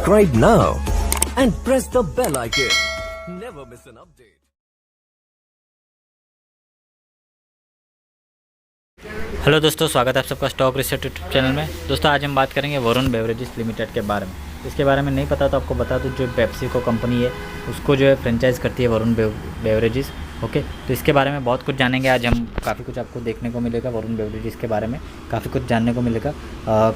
Subscribe now and press the bell icon. Never miss an update. Hello दोस्तों, स्वागत है आप सबका स्टॉक रिसर्च यूट्यूब चैनल में। दोस्तों आज हम बात करेंगे वरुण बेवरेजेस लिमिटेड के बारे में। इसके बारे में नहीं पता तो आपको बता दूं, जो पेप्सी को कंपनी है उसको जो है फ्रेंचाइज करती है वरुण बेवरेजेस। ओके, तो इसके बारे में बहुत कुछ जानेंगे आज हम। काफ़ी कुछ आपको देखने को मिलेगा वरुण बेवरेजेस के बारे में, काफ़ी कुछ जानने को मिलेगा।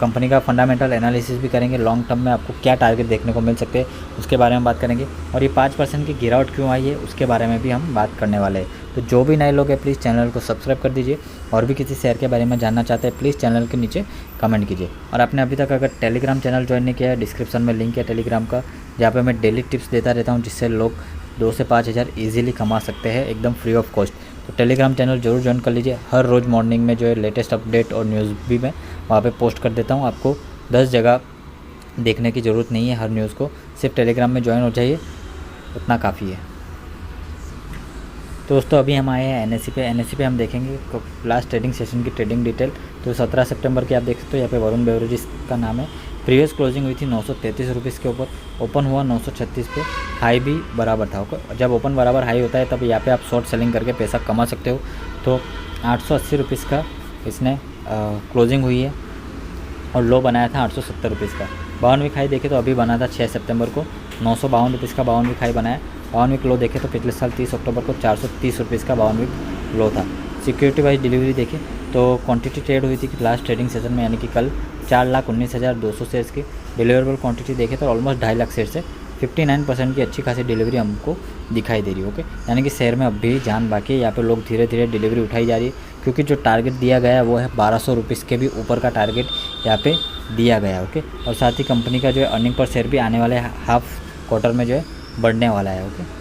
कंपनी का फंडामेंटल एनालिसिस भी करेंगे, लॉन्ग टर्म में आपको क्या टारगेट देखने को मिल सकते हैं उसके बारे में बात करेंगे। और ये 5% की गिरावट क्यों आई है उसके बारे में भी हम बात करने वाले हैं। तो जो भी नए लोग हैं प्लीज़ चैनल को सब्सक्राइब कर दीजिए, और भी किसी शेयर के बारे में जानना चाहते हैं प्लीज़ चैनल के नीचे कमेंट कीजिए। और आपने अभी तक अगर टेलीग्राम चैनल ज्वाइन नहीं किया है, डिस्क्रिप्शन में लिंक है टेलीग्राम का, जहाँ पे मैं डेली टिप्स देता रहता हूँ जिससे लोग 2 से 5 हज़ार ईजिली कमा सकते हैं एकदम फ्री ऑफ कॉस्ट। तो टेलीग्राम चैनल जरूर ज्वाइन कर लीजिए। हर रोज़ मॉर्निंग में जो है लेटेस्ट अपडेट और न्यूज़ भी मैं वहाँ पे पोस्ट कर देता हूँ। आपको 10 जगह देखने की ज़रूरत नहीं है हर न्यूज़ को, सिर्फ टेलीग्राम में ज्वाइन हो जाइए, उतना काफ़ी है। तो दोस्तों अभी हम आए हैं एनएससी पे हम देखेंगे लास्ट ट्रेडिंग सेशन की ट्रेडिंग डिटेल। तो 17 सितंबर की आप देख सकते हो, यहाँ पे वरुण बेवरेजेस का नाम है। प्रीवियस क्लोजिंग हुई थी 933 रुपीज़ के ऊपर, ओपन हुआ 936 पे, हाई भी बराबर था। जब ओपन बराबर हाई होता है तब यहाँ पे आप शॉर्ट सेलिंग करके पैसा कमा सकते हो। तो 880 रुपीज़ का इसने क्लोजिंग हुई है और लो बनाया था 870 रुपीज़ का। 52वीं खाई देखे तो अभी बना था 6 सितंबर को 952 रुपीज़ का 52वीं खाई बनाया। 52वीं लो देखे तो पिछले साल 30 अक्टूबर को 430 रुपीज़ का 52वीं लो था। सिक्योरिटी वाइज डिलीवरी देखें तो क्वांटिटी ट्रेड हुई थी कि लास्ट ट्रेडिंग सेशन में, यानी कि कल 4,19,200 शेयर्स की डिलीवरेबल क्वांटिटी देखें तो ऑलमोस्ट 2.5 लाख शेयर से 59% की अच्छी खासी डिलीवरी हमको दिखाई दे रही है। ओके, यानी कि शेयर में अब भी जान बाकी है, यहाँ पे लोग धीरे धीरे डिलीवरी उठाई जा रही है, क्योंकि जो टारगेट दिया गया है वो है 1200 रुपीज़ के भी ऊपर का टारगेट यहाँ पे दिया गया है। ओके, और साथ ही कंपनी का जो है अर्निंग पर शेयर भी आने वाले हाफ क्वार्टर में जो है बढ़ने वाला है। ओके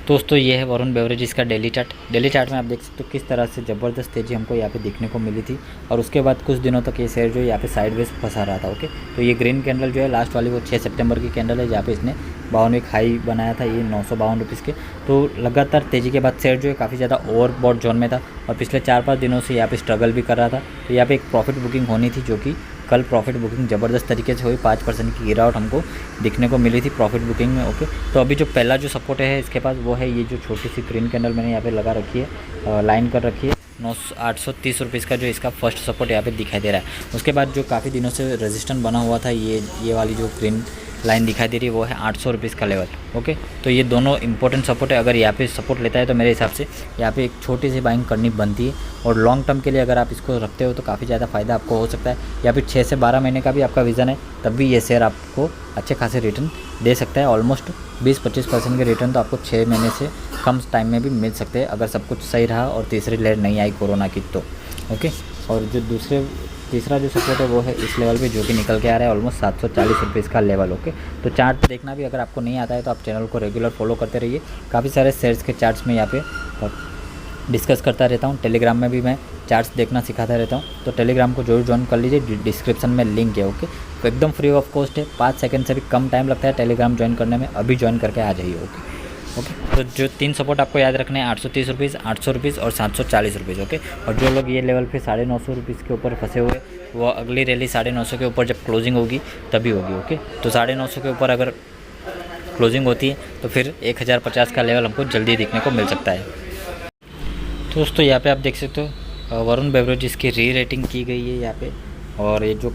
दोस्तों, ये है वरुण बेवरेजेस का डेली चार्ट में आप देख सकते हो किस तरह से ज़बरदस्त तेज़ी हमको यहाँ पे देखने को मिली थी, और उसके बाद कुछ दिनों तक ये शेयर जो है यहाँ पे साइडवेज फंसा रहा था। ओके, तो ये ग्रीन कैंडल जो है लास्ट वाली वो 6 सितंबर की कैंडल है, जहाँ पे इसने 52वीं हाई बनाया था, ये 952 रुपीज़ के। तो लगातार तेज़ी के बाद शेयर जो है काफ़ी ज़्यादा ओवरबॉट जोन में था, और पिछले 4-5 दिनों से यहाँ पे स्ट्रगल भी कर रहा था। तो यहाँ पे एक प्रॉफिट बुकिंग होनी थी, जो कि कल प्रॉफिट बुकिंग ज़बरदस्त तरीके से हुई। 5% की गिरावट हमको दिखने को मिली थी प्रॉफिट बुकिंग में। ओके, तो अभी जो पहला जो सपोर्ट है इसके पास वो है ये जो छोटी सी ग्रीन कैंडल मैंने यहाँ पे लगा रखी है, लाइन कर रखी है 830 रुपीज़ का, जो इसका फर्स्ट सपोर्ट यहाँ पे दिखाई दे रहा है। उसके बाद जो काफ़ी दिनों से रेजिस्टेंस बना हुआ था, ये वाली जो ग्रीन लाइन दिखाई दे रही है वो है 800 रुपीज़ का लेवल। ओके, तो ये दोनों इंपॉर्टेंट सपोर्ट है। अगर यहाँ पे सपोर्ट लेता है तो मेरे हिसाब से यहाँ पे एक छोटी सी बाइंग करनी बनती है, और लॉन्ग टर्म के लिए अगर आप इसको रखते हो तो काफ़ी ज़्यादा फ़ायदा आपको हो सकता है। या फिर 6 से 12 महीने का भी आपका विज़न है, तब भी ये शेयर आपको अच्छे खासे रिटर्न दे सकता है। ऑलमोस्ट 20-25% के रिटर्न तो आपको 6 महीने से कम टाइम में भी मिल सकते हैं, अगर सब कुछ सही रहा और तीसरी लहर नहीं आई कोरोना की तो। ओके, और जो तीसरा जो सपोर्ट है वो है इस लेवल पे, जो कि निकल के आ रहा है ऑलमोस्ट 740 रुपीज़ का लेवल। ओके, तो चार्ट देखना भी अगर आपको नहीं आता है तो आप चैनल को रेगुलर फॉलो करते रहिए। काफ़ी सारे शेयर्स के चार्ट्स में यहाँ पे डिस्कस करता रहता हूँ। टेलीग्राम में भी मैं चार्ट्स देखना सिखाता रहता हूँ, तो टेलीग्राम को जरूर ज्वाइन कर लीजिए, डिस्क्रिप्शन में लिंक है। ओके, तो एकदम फ्री ऑफ कॉस्ट है, 5 सेकंड से भी कम टाइम लगता है टेलीग्राम ज्वाइन करने में। अभी ज्वाइन करके आ जाइए। ओके, तो जो 3 सपोर्ट आपको याद रखने हैं 830 रुपीज़, 800 रुपीज़ और 740 रुपीज़। ओके, और जो लोग ये लेवल पे 950 रुपीज़ के ऊपर फंसे हुए, वो अगली रैली 950 के ऊपर जब क्लोजिंग होगी तभी होगी। ओके, तो 950 के ऊपर अगर क्लोजिंग होती है तो फिर 1050 का लेवल हमको जल्दी दिखने को मिल सकता है। तो दोस्तों यहाँ पे आप देख सकते हो वरुण बेवरेजेस की री रेटिंग की गई है यहाँ पे, और ये जो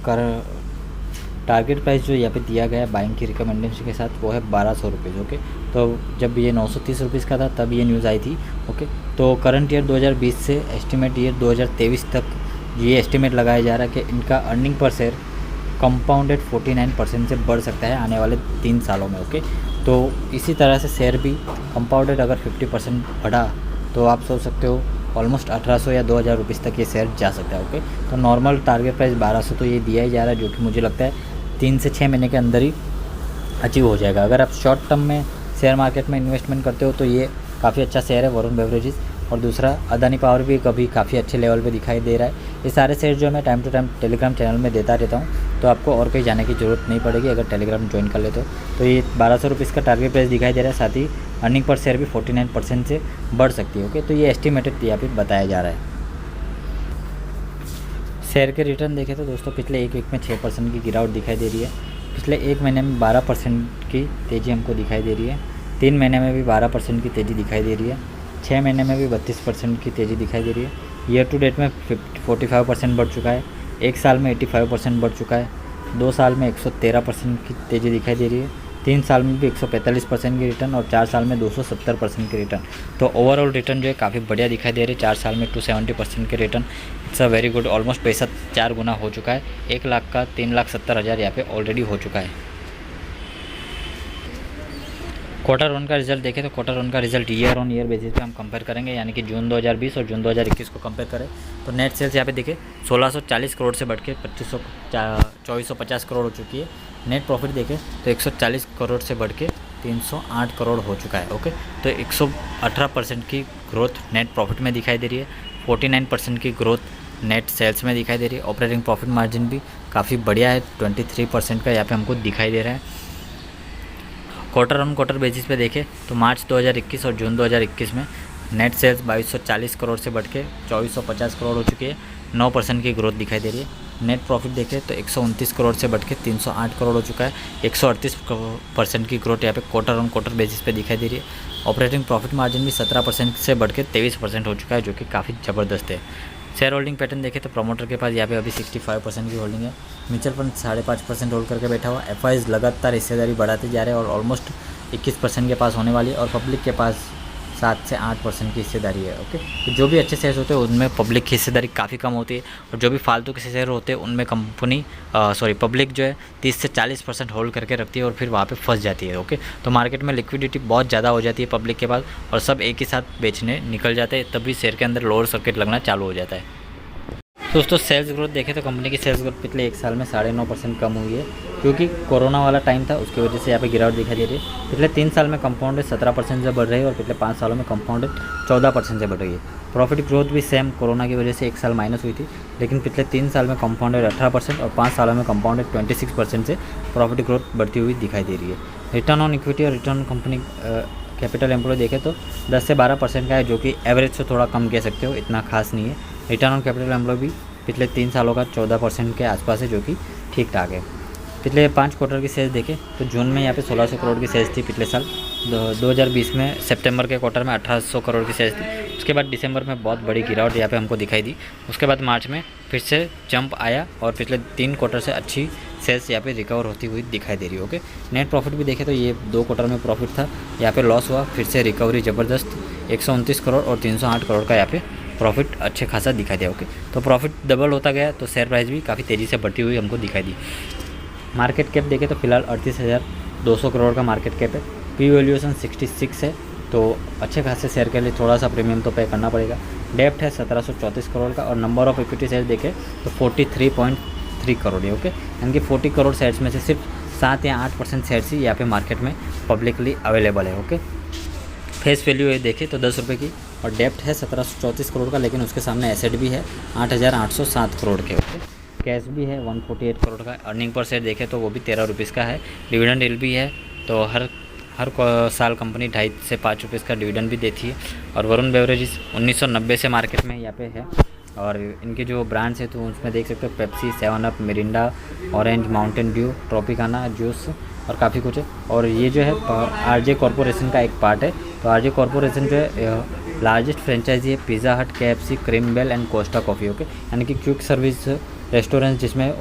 टारगेट प्राइस जो यहाँ पे दिया गया है बाइंग की रिकमेंडेशन के साथ वो है 1200 रुपीज़। ओके, तो जब ये 930 रुपीज़ का था तब ये न्यूज़ आई थी। ओके, तो करंट ईयर 2020 से एस्टिमेट ईयर 2023 तक ये एस्टिमेट लगाया जा रहा है कि इनका अर्निंग पर शेयर कंपाउंडेड 49% से बढ़ सकता है आने वाले 3 सालों में। ओके, तो इसी तरह से शेयर भी कंपाउंडेड अगर 50% बढ़ा तो आप सोच सकते हो ऑलमोस्ट 1800 या 2000 रुपीज़ तक ये शेयर जा सकता है। ओके, तो नॉर्मल टारगेट प्राइस 1200 तो ये दिया ही जा रहा है, जो कि मुझे लगता है 3 से 6 महीने के अंदर ही अचीव हो जाएगा। अगर आप शॉर्ट टर्म में शेयर मार्केट में इन्वेस्टमेंट करते हो तो ये काफ़ी अच्छा शेयर है वरुण बेवरेजेस। और दूसरा अदानी पावर भी कभी काफ़ी अच्छे लेवल पे दिखाई दे रहा है। ये सारे शेयर जो मैं time to time Telegram channel में देता रहता हूँ, तो आपको और कहीं जाने की ज़रूरत नहीं पड़ेगी अगर टेलीग्राम ज्वाइन कर लेते हो। तो ये 1200 रुपीज़ का टारगेट प्राइस दिखाई दे रहा है, साथ ही अर्निंग पर शेयर भी 49% से बढ़ सकती है। ओके, तो ये एस्टिमेटेड यहाँ पे बताया जा रहा है। शेयर के रिटर्न देखें तो दोस्तों पिछले एक वीक में 6% की गिरावट दिखाई दे रही है। पिछले 1 महीने में 12% की तेज़ी हमको दिखाई दे रही है। 3 महीने में भी 12% की तेज़ी दिखाई दे रही है। 6 महीने में भी 32% की तेज़ी दिखाई दे रही है। ईयर टू डेट में 45% बढ़ चुका है। 1 साल में 85% बढ़ चुका है। 2 साल में 113% की तेज़ी दिखाई दे रही है। 3 साल में भी 145% की रिटर्न और 4 साल में 270% की रिटर्न। तो ओवरऑल रिटर्न जो है काफ़ी बढ़िया दिखाई दे रही है। 4 साल में 270% की return, it's a very good. Almost पैसा 4 गुना हो चुका है। 1 लाख का 3,70,000 यहाँ पे ऑलरेडी हो चुका है। क्वार्टर वन का रिजल्ट देखें तो क्वार्टर वन का result year on year basis पे हम कंपेयर करेंगे, यानी कि जून 2020 और जून 2021 को कंपेयर करें तो नेट सेल्स यहाँ पे देखें 1640 करोड़ से बढ़ के 2450 करोड़ हो चुकी है। नेट प्रॉफिट देखें तो 140 करोड़ से बढ़ के 308 करोड़ हो चुका है। ओके, तो 118% की ग्रोथ नेट प्रॉफिट में दिखाई दे रही है। 49% की ग्रोथ नेट सेल्स में दिखाई दे रही है। ऑपरेटिंग प्रॉफिट मार्जिन भी काफ़ी बढ़िया है, 23% का यहाँ पे हमको दिखाई दे रहा है। क्वार्टर ऑन क्वार्टर बेसिस पे देखें तो मार्च 2021 और जून 2021 में नेट सेल्स 2240 करोड़ से बढ़ के 2450 करोड़ हो चुकी है। 9% की ग्रोथ दिखाई दे रही है। नेट प्रॉफिट देखें तो 129 करोड़ से बढ़ के 308 करोड़ हो चुका है। 138% की ग्रोथ यहाँ पे क्वार्टर ऑन क्वार्टर बेसिस पे दिखाई दे रही है। ऑपरेटिंग प्रॉफिट मार्जिन भी 17% से बढ़ के 23% हो चुका है, जो कि काफ़ी ज़बरदस्त है। शेयर होल्डिंग पैटर्न देखें तो प्रमोटर के पास यहाँ पे अभी 65% की होल्डिंग है। म्यूचुअल फंड 5.5% होल्ड करके बैठा हुआ। एफआईज लगातार हिस्सेदारी बढ़ाते जा रहे हैं और ऑलमोस्ट 21% के पास होने वाली है और पब्लिक के पास 7 से 8% की हिस्सेदारी है। ओके, तो जो भी अच्छे शेयर्स होते हैं उनमें पब्लिक की हिस्सेदारी काफ़ी कम होती है और जो भी फालतू के शेयर होते हैं उनमें पब्लिक जो है 30 से 40% होल्ड करके रखती है और फिर वहाँ पे फंस जाती है। ओके, तो मार्केट में लिक्विडिटी बहुत ज़्यादा हो जाती है पब्लिक के पास और सब एक ही साथ बेचने निकल जाते हैं, तभी शेयर के अंदर लोअर सर्किट लगना चालू हो जाता है। दोस्तों सेल्स ग्रोथ देखें तो कंपनी की सेल्स ग्रोथ पिछले 1 साल में 9.5% कम हुई है, क्योंकि कोरोना वाला टाइम था, उसकी वजह से यहाँ पे गिरावट दिखाई दे रही है। पिछले 3 साल में कंपाउंडेड 17% से बढ़ रही है और पिछले 5 सालों में कंपाउंडेड 14% से बढ़ रही है। प्रॉफिट ग्रोथ भी सेम कोरोना की वजह से 1 साल माइनस हुई थी, लेकिन पिछले 3 साल में कंपाउंडेड 18% और 5 सालों में कंपाउंडेड 26% से प्रॉफिट ग्रोथ बढ़ती हुई दिखाई दे रही है। रिटर्न ऑन इक्विटी और रिटर्न कंपनी कैपिटल एम्प्लॉय देखें तो 10 से 12% का है, जो कि एवरेज से थोड़ा कम कह सकते हो, इतना खास नहीं है। रिटर्न ऑन कैपिटल एम्प्लॉय भी पिछले 3 सालों का 14% के आसपास है, जो कि ठीक ठाक है। पिछले 5 क्वार्टर की सेल्स देखें तो जून में यहाँ पे 1600 करोड़ की सेल्स थी। पिछले साल 2020 में सितंबर के क्वार्टर में 1800 करोड़ की सेल्स थी। उसके बाद दिसंबर में बहुत बड़ी गिरावट यहाँ पे हमको दिखाई दी। उसके बाद मार्च में फिर से जंप आया और पिछले 3 क्वार्टर से अच्छी सेल्स यहाँ पे रिकवर होती हुई दिखाई दे रही है। ओके, नेट प्रॉफिट भी देखें तो ये 2 क्वार्टर में प्रॉफिट था, यहाँ पे लॉस हुआ, फिर से रिकवरी ज़बरदस्त 129 करोड़ और 308 करोड़ का यहाँ पे प्रॉफिट अच्छे खासा दिखाई दिया। ओके, तो प्रॉफिट डबल होता गया, तो शेयर प्राइस भी काफ़ी तेज़ी से बढ़ती हुई हमको दिखाई दी। मार्केट कैप देखें तो फिलहाल 38,200 करोड़ का मार्केट कैप है। पी वैल्यूएशन 66 है, तो अच्छे खासे शेयर के लिए थोड़ा सा प्रीमियम तो पे करना पड़ेगा। डेप्ट है 1734 करोड़ का और नंबर ऑफ इक्विटी शेयर देखें तो 43.3 करोड़ है। ओके, यानी कि 40 करोड़ शेयर्स में से सिर्फ 7 या 8% शेयर्स ही यहाँ पे मार्केट में पब्लिकली अवेलेबल है। ओके, फेस वैल्यू है देखें तो 10 रुपये की और डेप्ट है 1734 करोड़ का, लेकिन उसके सामने एसेट भी है 8,807 करोड़ के। ओके, कैश भी है 148 करोड़ का। अर्निंग पर शेयर देखें तो वो भी 13 रुपीज़ का है। डिविडेंड यील्ड भी है, तो हर साल कंपनी 2.5 से 5 रुपये का डिविडेंड भी देती है। और वरुण बेवरेजेस 1990 से मार्केट में यहाँ पे है और इनके जो ब्रांड्स है तो उसमें देख सकते हो Pepsi, 7 up, Mirinda, orange, Mountain Dew, Tropicana juice और काफ़ी कुछ है। और ये जो है आरजे कॉरपोरेशन का एक पार्ट है। तो आरजे कॉरपोरेशन जो है लार्जेस्ट फ्रेंचाइजी है Pizza Hut, KFC, Cream Bell and Costa Coffee. Okay, यानी कि क्विक सर्विस रेस्टोरेंट जिसमें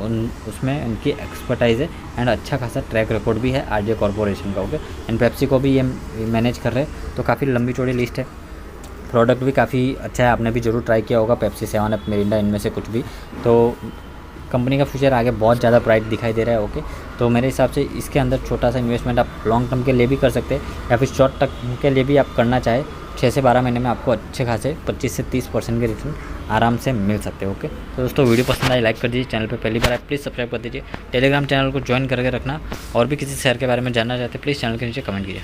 उसमें उनकी एक्सपर्टाइज है एंड अच्छा खासा ट्रैक रिकॉर्ड भी है आरजे कॉरपोरेशन का। ओके, एंड पेप्सी को भी ये मैनेज कर रहे हैं, तो काफ़ी लंबी चौड़ी लिस्ट है। प्रोडक्ट भी काफ़ी अच्छा है, आपने भी ज़रूर ट्राई किया होगा पेप्सी, 7 अप, मिरिंडा, इनमें से कुछ भी। तो कंपनी का फ्यूचर आगे बहुत ज़्यादा ब्राइट दिखाई दे रहा है। ओके, तो मेरे हिसाब से इसके अंदर छोटा सा इन्वेस्टमेंट आप लॉन्ग टर्म के लिए भी कर सकते हैं या फिर शॉर्ट टर्म के लिए भी आप करना चाहे 6 से 12 महीने में आपको अच्छे खासे 25 से 30% के रिटर्न आराम से मिल सकते हैं। ओके, तो दोस्तों वीडियो पसंद आए लाइक कर दीजिए, चैनल पे पहली बार आए प्लीज़ सब्सक्राइब कर दीजिए, टेलीग्राम चैनल को ज्वाइन करके रखना और भी किसी शेयर के बारे में जानना चाहते हैं प्लीज़ चैनल के नीचे कमेंट कीजिए।